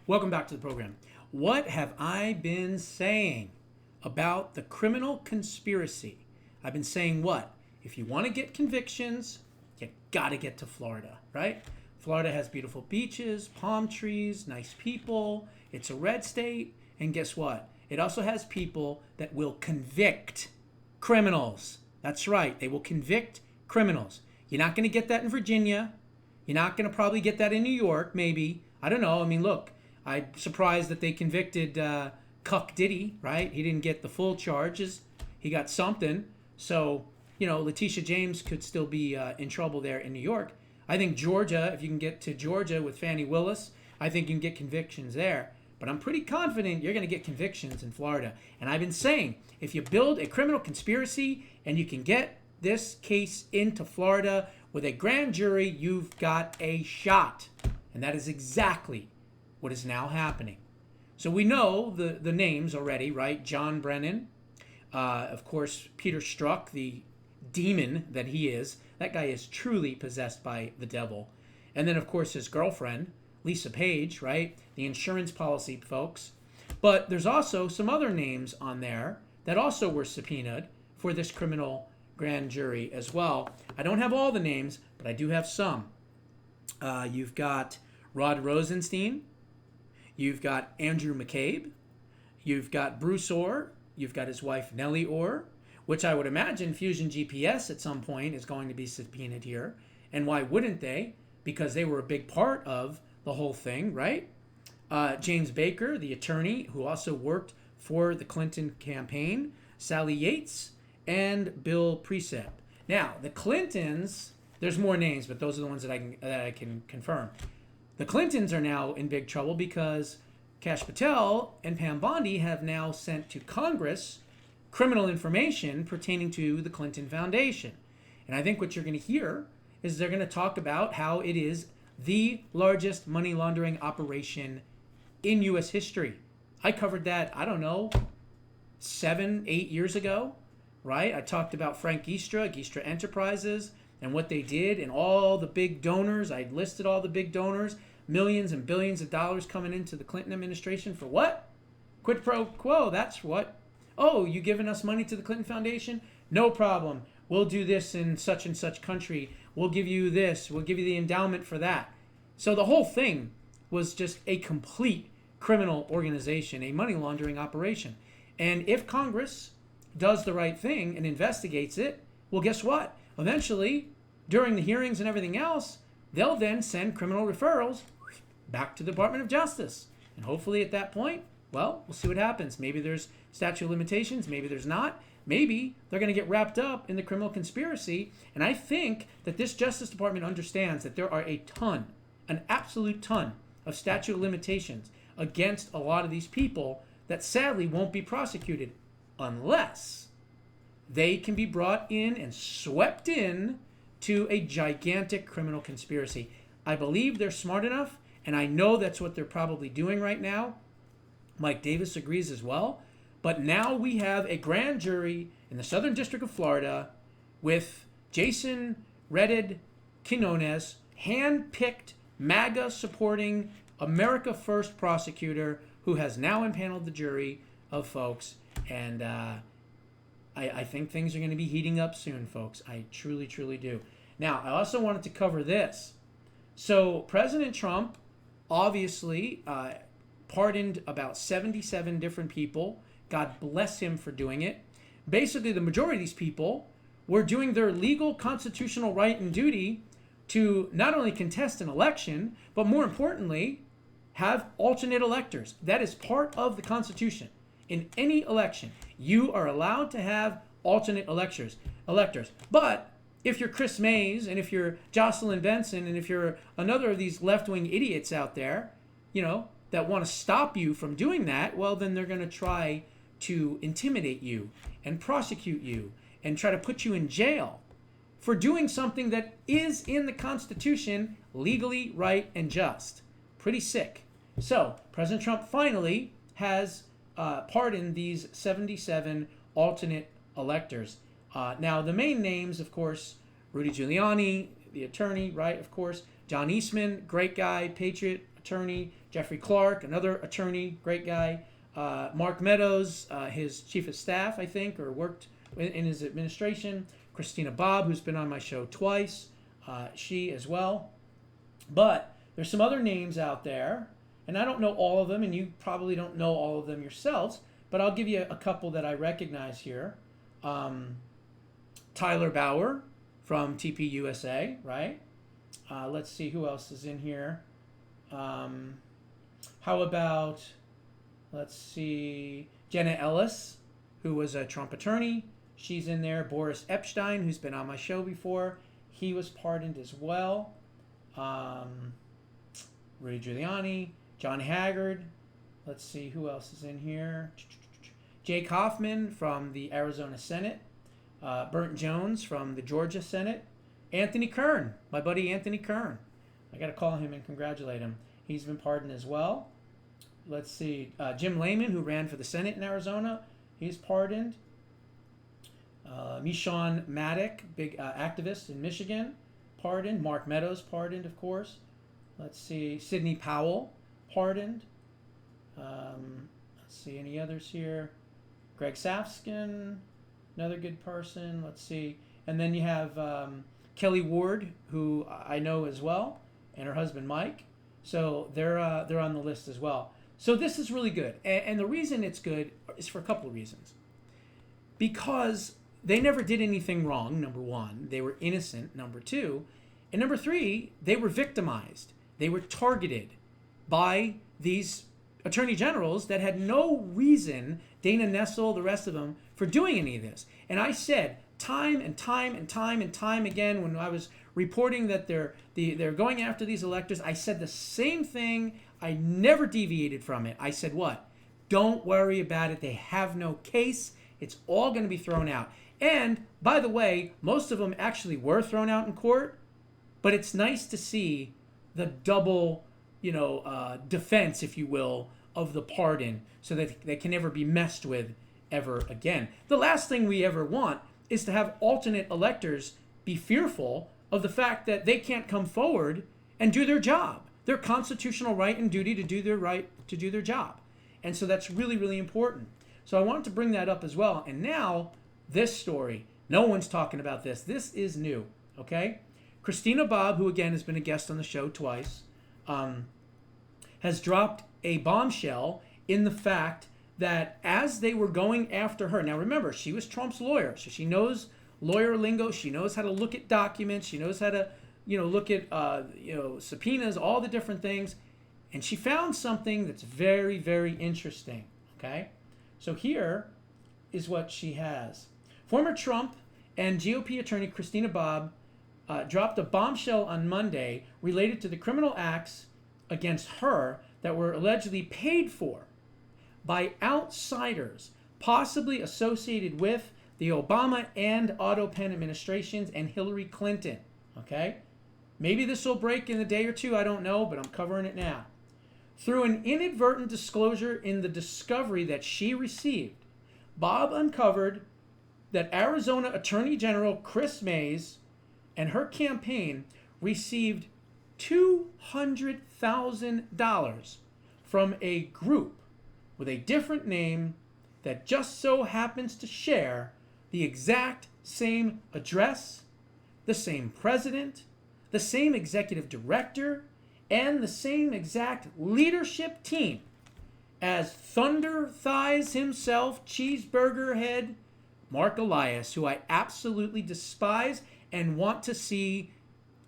Welcome back to the program. What have I been saying about the criminal conspiracy? I've been saying what? If you want to get convictions, you got to get to Florida, right? Florida has beautiful beaches, palm trees, nice people. It's a red state. And guess what? It also has people that will convict criminals. That's right. They will convict criminals. You're not going to get that in Virginia. You're not going to probably get that in New York, maybe. I don't know. I mean, look, I'm surprised that they convicted Cuck Diddy, right? He didn't get the full charges. He got something. So, Letitia James could still be in trouble there in New York. I think Georgia, if you can get to Georgia with Fannie Willis, I think you can get convictions there. But I'm pretty confident you're going to get convictions in Florida. And I've been saying, if you build a criminal conspiracy and you can get this case into Florida with a grand jury, you've got a shot. And that is exactly what is now happening. So we know the names already, right? John Brennan, of course, Peter Strzok, the demon that he is. That guy is truly possessed by the devil. And then, of course, his girlfriend, Lisa Page, right? The insurance policy folks. But there's also some other names on there that also were subpoenaed for this criminal grand jury as well. I don't have all the names, but I do have some. You've got Rod Rosenstein. You've got Andrew McCabe. You've got Bruce Orr. You've got his wife, Nellie Orr, which I would imagine Fusion GPS at some point is going to be subpoenaed here. And why wouldn't they? Because they were a big part of the whole thing, right? James Baker, the attorney who also worked for the Clinton campaign, Sally Yates, and Bill Precept. Now, the Clintons, there's more names, but those are the ones that I can confirm. The Clintons are now in big trouble because Kash Patel and Pam Bondi have now sent to Congress criminal information pertaining to the Clinton Foundation. And I think what you're going to hear is they're going to talk about how it is the largest money laundering operation in U.S. history. I covered that, 7-8 years ago, right? I talked about Frank Giestra Enterprises, and what they did, and all the big donors. I listed all the big donors, millions and billions of dollars coming into the Clinton administration for what? Quid pro quo, that's what. Oh, you giving us money to the Clinton Foundation? No problem. We'll do this in such and such country. We'll give you this. We'll give you the endowment for that. So the whole thing was just a complete criminal organization, a money laundering operation. And if Congress does the right thing and investigates it, well, guess what? Eventually, during the hearings and everything else, they'll then send criminal referrals back to the Department of Justice. And hopefully at that point, well, we'll see what happens. Maybe there's statute of limitations. Maybe there's not. Maybe they're going to get wrapped up in the criminal conspiracy. And I think that this Justice Department understands that there are an absolute ton of statute of limitations against a lot of these people that sadly won't be prosecuted unless they can be brought in and swept in to a gigantic criminal conspiracy. I believe they're smart enough, and I know that's what they're probably doing right now. Mike Davis agrees as well. But now we have a grand jury in the Southern District of Florida with Jason Redded Quinones, hand-picked, MAGA-supporting, America First prosecutor who has now impaneled the jury of folks. And I think things are going to be heating up soon, folks. I truly, truly do. Now, I also wanted to cover this. So President Trump obviously pardoned about 77 different people. God bless him for doing it. Basically, the majority of these people were doing their legal constitutional right and duty to not only contest an election, but more importantly, have alternate electors. That is part of the Constitution. In any election, you are allowed to have alternate electors. But if you're Chris Mays and if you're Jocelyn Benson and if you're another of these left-wing idiots out there, that want to stop you from doing that, well, then they're going to try to intimidate you and prosecute you and try to put you in jail for doing something that is in the Constitution, legally right and just. Pretty sick. So President Trump finally has pardoned these 77 alternate electors. Now, the main names, of course, Rudy Giuliani, the attorney, right, of course. John Eastman, great guy, patriot, attorney. Jeffrey Clark, another attorney, great guy. Mark Meadows, his chief of staff, I think, or worked in his administration. Christina Bobb, who's been on my show twice, she as well. But there's some other names out there, and I don't know all of them, and you probably don't know all of them yourselves, but I'll give you a couple that I recognize here. Tyler Bauer from TPUSA, right? Let's see who else is in here. How about, let's see, Jenna Ellis, who was a Trump attorney. She's in there. Boris Epshteyn, who's been on my show before. He was pardoned as well. Rudy Giuliani, John Haggard. Let's see who else is in here. Jake Hoffman from the Arizona Senate. Burnt Jones from the Georgia Senate. Anthony Kern, my buddy Anthony Kern. I got to call him and congratulate him. He's been pardoned as well. Let's see. Jim Layman, who ran for the Senate in Arizona. He's pardoned. Michon Maddock, big activist in Michigan, pardoned. Mark Meadows, pardoned, of course. Let's see. Sidney Powell, pardoned. Let's see. Any others here? Greg Safskin, another good person. Let's see. And then you have Kelly Ward, who I know as well, and her husband Mike. So they're on the list as well. So this is really good. And the reason it's good is for a couple of reasons. Because they never did anything wrong, number one. They were innocent, number two. And number three, they were victimized. They were targeted by these attorney generals that had no reason, Dana Nessel, the rest of them, for doing any of this. And I said time and time again when I was reporting that they're going after these electors, I said the same thing. I never deviated from it. I said what? Don't worry about it. They have no case. It's all going to be thrown out. And by the way, most of them actually were thrown out in court, but it's nice to see the double, defense, if you will, of the pardon so that they can never be messed with ever again. The last thing we ever want is to have alternate electors be fearful of the fact that they can't come forward and do their job, their constitutional right and duty to do their job. And so that's really, really important. So I wanted to bring that up as well. And now this story, no one's talking about this. This is new, okay? Christina Bobb, who again has been a guest on the show twice, has dropped a bombshell in the fact that as they were going after her, now remember, she was Trump's lawyer, so she knows lawyer lingo, she knows how to look at documents, she knows how to, look at, subpoenas, all the different things, and she found something that's very, very interesting, okay? So here is what she has. Former Trump and GOP attorney Christina Bobb dropped a bombshell on Monday related to the criminal acts against her that were allegedly paid for by outsiders, possibly associated with the Obama and Otto Penn administrations and Hillary Clinton. Okay? Maybe this will break in a day or two, I don't know, but I'm covering it now. Through an inadvertent disclosure in the discovery that she received, Bobb uncovered that Arizona Attorney General Chris Mays and her campaign received $200,000 from a group with a different name that just so happens to share the exact same address, the same president, the same executive director, and the same exact leadership team as Thunder Thighs himself, Cheeseburger Head, Mark Elias, who I absolutely despise and want to see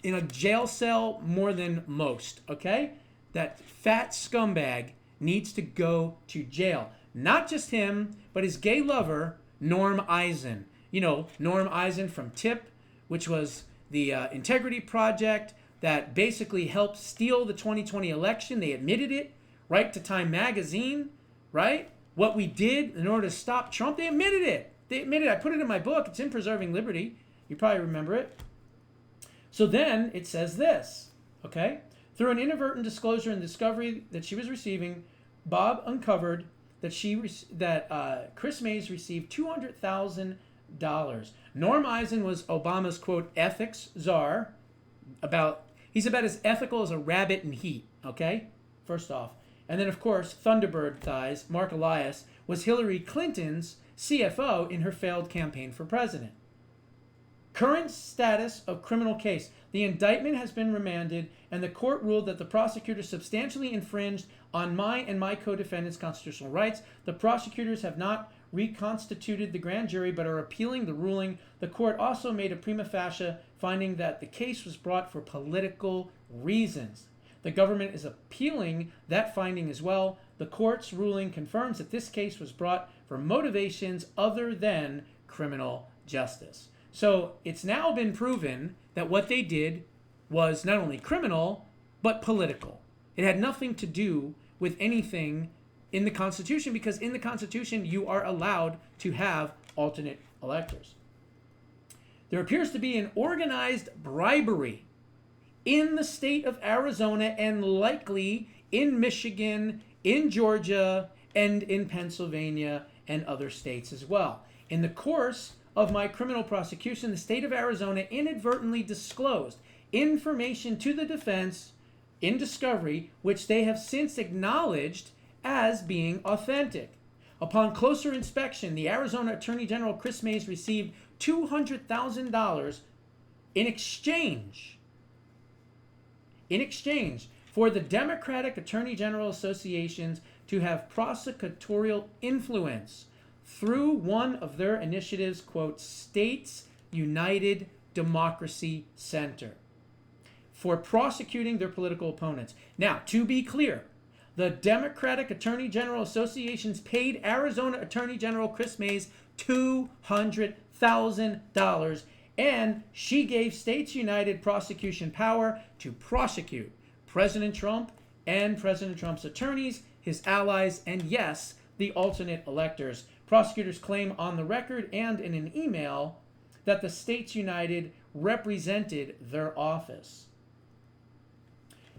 in a jail cell more than most, okay? That fat scumbag needs to go to jail. Not just him, but his gay lover, Norm Eisen. Norm Eisen from TIP, which was the Integrity Project that basically helped steal the 2020 election. They admitted it, right, to Time Magazine, right? What we did in order to stop Trump, they admitted it. I put it in my book. It's in Preserving Liberty. You probably remember it. So then it says this, okay? Through an inadvertent disclosure and discovery that she was receiving, Bobb uncovered that Chris Mays received $200,000. Norm Eisen was Obama's, quote, ethics czar. He's about as ethical as a rabbit in heat, okay? first off. And then, of course, Thunderbird thighs, Mark Elias, was Hillary Clinton's CFO in her failed campaign for president. Current status of criminal case. The indictment has been remanded, and the court ruled that the prosecutor substantially infringed on my and my co-defendants' constitutional rights. The prosecutors have not reconstituted the grand jury but are appealing the ruling. The court also made a prima facie finding that the case was brought for political reasons. The government is appealing that finding as well. The court's ruling confirms that this case was brought for motivations other than criminal justice. So it's now been proven that what they did was not only criminal, but political. It had nothing to do with anything in the Constitution, because in the Constitution you are allowed to have alternate electors. There appears to be an organized bribery in the state of Arizona and likely in Michigan, in Georgia, and in Pennsylvania and other states as well. In the course of my criminal prosecution, the state of Arizona inadvertently disclosed information to the defense in discovery, which they have since acknowledged as being authentic. Upon closer inspection, the Arizona Attorney General Chris Mays received $200,000 in exchange for the Democratic Attorney General Associations to have prosecutorial influence through one of their initiatives, quote, States United Democracy Center, for prosecuting their political opponents. Now, to be clear, the Democratic Attorney General Associations paid Arizona Attorney General Chris Mays $200,000, and she gave States United prosecution power to prosecute President Trump and President Trump's attorneys, his allies, and yes, the alternate electors. Prosecutors claim on the record and in an email that the States United represented their office.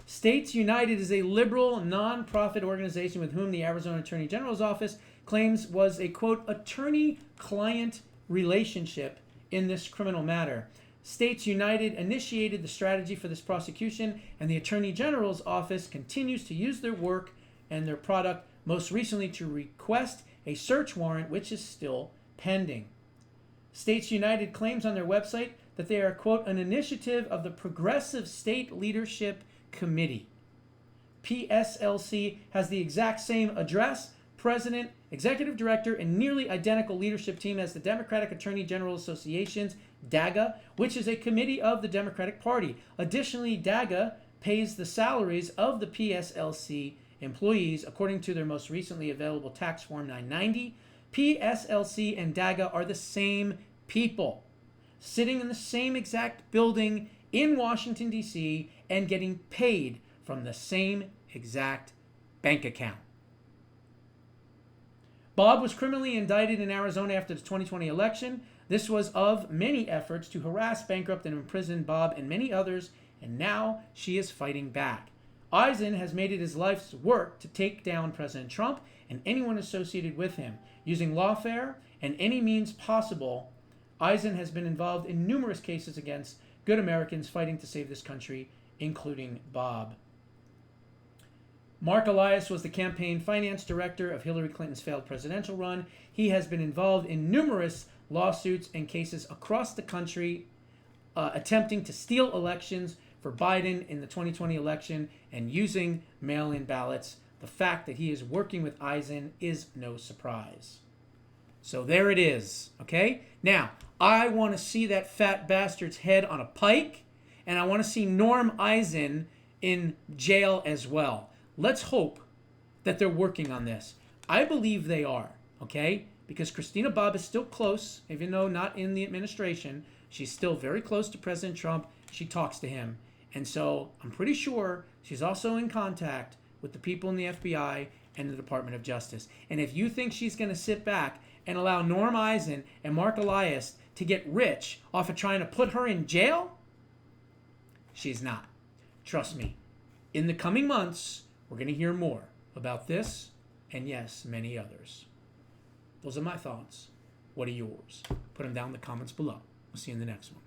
States United is a liberal, non-profit organization with whom the Arizona Attorney General's office claims was a, quote, attorney-client relationship in this criminal matter. States United initiated the strategy for this prosecution, and the Attorney General's office continues to use their work and their product, most recently to request a search warrant, which is still pending. States United claims on their website that they are, quote, an initiative of the Progressive State Leadership Committee. PSLC has the exact same address, president, executive director, and nearly identical leadership team as the Democratic Attorney General Association's, DAGA, which is a committee of the Democratic Party. Additionally, DAGA pays the salaries of the PSLC employees according to their most recently available tax form 990. PSLC and DAGA are the same people, sitting in the same exact building in Washington, D.C., and getting paid from the same exact bank account. Bob was criminally indicted in Arizona after the 2020 election. This was of many efforts to harass, bankrupt, and imprison Bob and many others, and now she is fighting back. Eisen has made it his life's work to take down President Trump and anyone associated with him. Using lawfare and any means possible, Eisen has been involved in numerous cases against good Americans fighting to save this country, including Bob. Mark Elias was the campaign finance director of Hillary Clinton's failed presidential run. He has been involved in numerous lawsuits and cases across the country attempting to steal elections for Biden in the 2020 election and using mail-in ballots. The fact that he is working with Eisen is no surprise. So there it is, okay? Now, I want to see that fat bastard's head on a pike, and I want to see Norm Eisen in jail as well. Let's hope that they're working on this. I believe they are, okay? Because Christina Bobb is still close, even though not in the administration. She's still very close to President Trump. She talks to him. And so I'm pretty sure she's also in contact with the people in the FBI and the Department of Justice. And if you think she's going to sit back and allow Norm Eisen and Mark Elias to get rich off of trying to put her in jail, she's not. Trust me. In the coming months, we're going to hear more about this and, yes, many others. Those are my thoughts. What are yours? Put them down in the comments below. We'll see you in the next one.